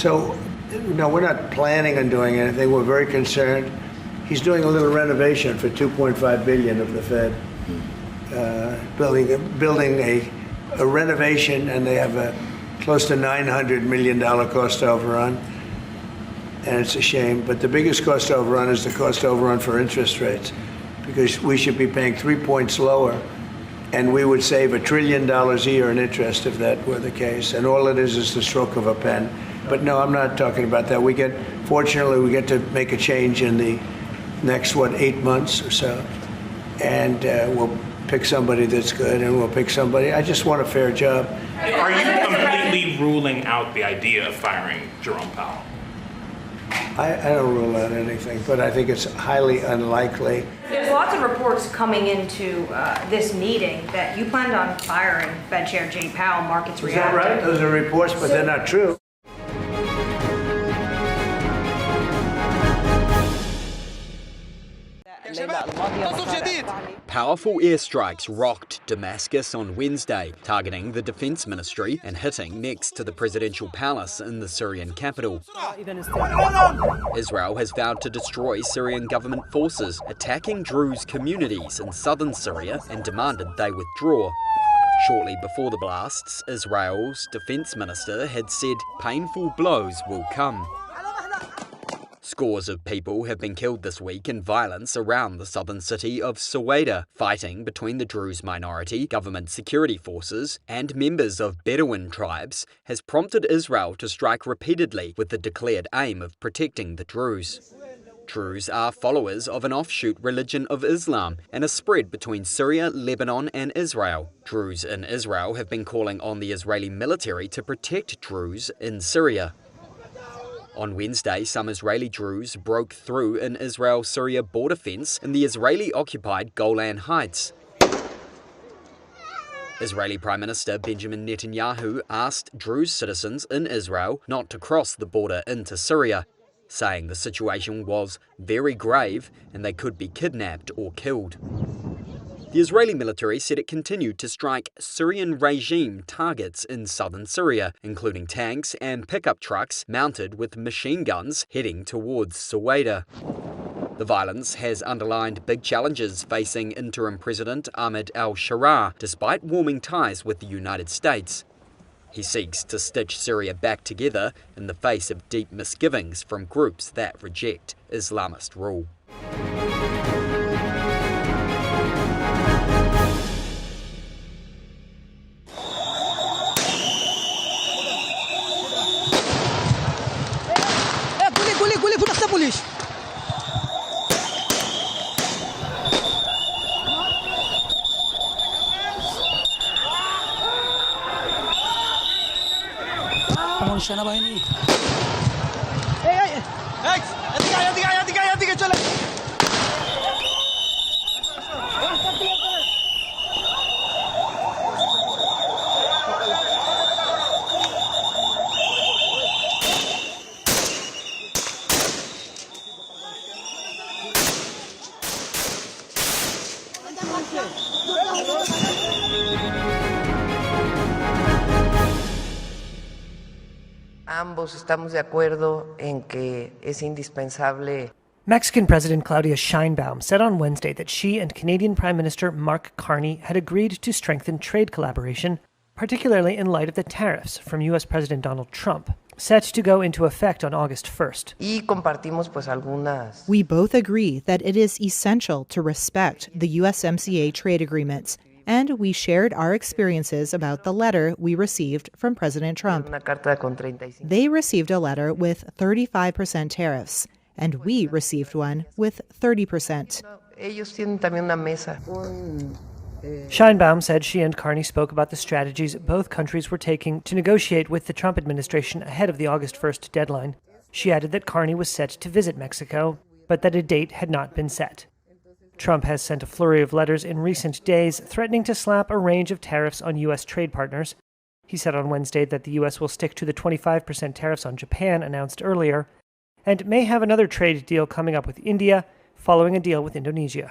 So, no, we're not planning on doing anything. We're very concerned. He's doing a little renovation for $2.5 billion of the Fed, building a renovation, and they have a close to $900 million cost overrun, and it's a shame. But the biggest cost overrun is the cost overrun for interest rates, because we should be paying 3 points lower, and we would save $1 trillion a year in interest if that were the case. And all it is the stroke of a pen. But no, I'm not talking about that. Fortunately, we get to make a change in the next, 8 months or so. And we'll pick somebody that's good, and we'll pick somebody. I just want a fair job. Are you completely ruling out the idea of firing Jerome Powell? I don't rule out anything, but I think it's highly unlikely. There's lots of reports coming into this meeting that you planned on firing Fed Chair Jay Powell. Markets reacted. Is that right? Those are reports, but they're not true. Powerful airstrikes rocked Damascus on Wednesday, targeting the defense ministry and hitting next to the presidential palace in the Syrian capital. Israel has vowed to destroy Syrian government forces, attacking Druze communities in southern Syria, and demanded they withdraw. Shortly before the blasts, Israel's defense minister had said painful blows will come. Scores of people have been killed this week in violence around the southern city of Suwaida. Fighting between the Druze minority, government security forces, and members of Bedouin tribes has prompted Israel to strike repeatedly with the declared aim of protecting the Druze. Druze are followers of an offshoot religion of Islam and are spread between Syria, Lebanon, and Israel. Druze in Israel have been calling on the Israeli military to protect Druze in Syria. On Wednesday, some Israeli Druze broke through an Israel-Syria border fence in the Israeli-occupied Golan Heights. Israeli Prime Minister Benjamin Netanyahu asked Druze citizens in Israel not to cross the border into Syria, saying the situation was very grave and they could be kidnapped or killed. The Israeli military said it continued to strike Syrian regime targets in southern Syria, including tanks and pickup trucks mounted with machine guns heading towards Suwaida. The violence has underlined big challenges facing interim President Ahmed al-Sharaa, despite warming ties with the United States. He seeks to stitch Syria back together in the face of deep misgivings from groups that reject Islamist rule. Ambos estamos de acuerdo en que es indispensable. Mexican President Claudia Sheinbaum said on Wednesday that she and Canadian Prime Minister Mark Carney had agreed to strengthen trade collaboration, particularly in light of the tariffs from U.S. President Donald Trump, set to go into effect on August 1st. Y compartimos algunas. We both agree that it is essential to respect the USMCA trade agreements, and we shared our experiences about the letter we received from President Trump. Una carta con 35. They received a letter with 35% tariffs, and we received one with 30%. Ellos tienen también una mesa. Sheinbaum said she and Carney spoke about the strategies both countries were taking to negotiate with the Trump administration ahead of the August 1st deadline. She added that Carney was set to visit Mexico, but that a date had not been set. Trump has sent a flurry of letters in recent days threatening to slap a range of tariffs on U.S. trade partners. He said on Wednesday that the U.S. will stick to the 25% tariffs on Japan announced earlier, and may have another trade deal coming up with India, following a deal with Indonesia.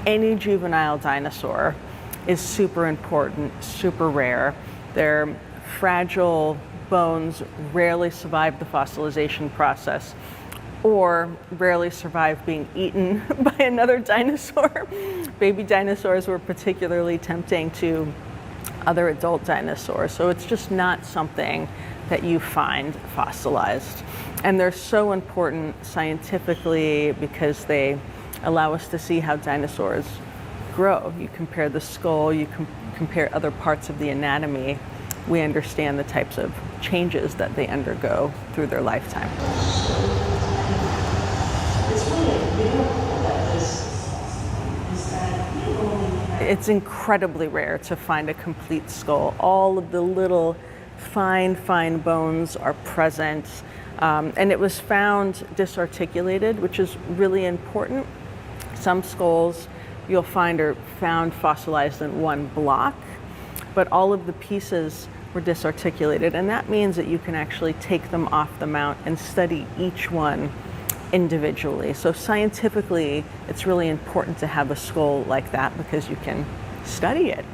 Any juvenile dinosaur is super important, super rare. Their fragile bones rarely survive the fossilization process or rarely survive being eaten by another dinosaur. Baby dinosaurs were particularly tempting to other adult dinosaurs, so it's just not something that you find fossilized. And they're so important scientifically because they allow us to see how dinosaurs grow. You compare the skull, you compare other parts of the anatomy, we understand the types of changes that they undergo through their lifetime. It's incredibly rare to find a complete skull. All of the little fine bones are present. And it was found disarticulated, which is really important. Some skulls you'll find are found fossilized in one block, but all of the pieces were disarticulated, and that means that you can actually take them off the mount and study each one individually. So scientifically, it's really important to have a skull like that because you can study it.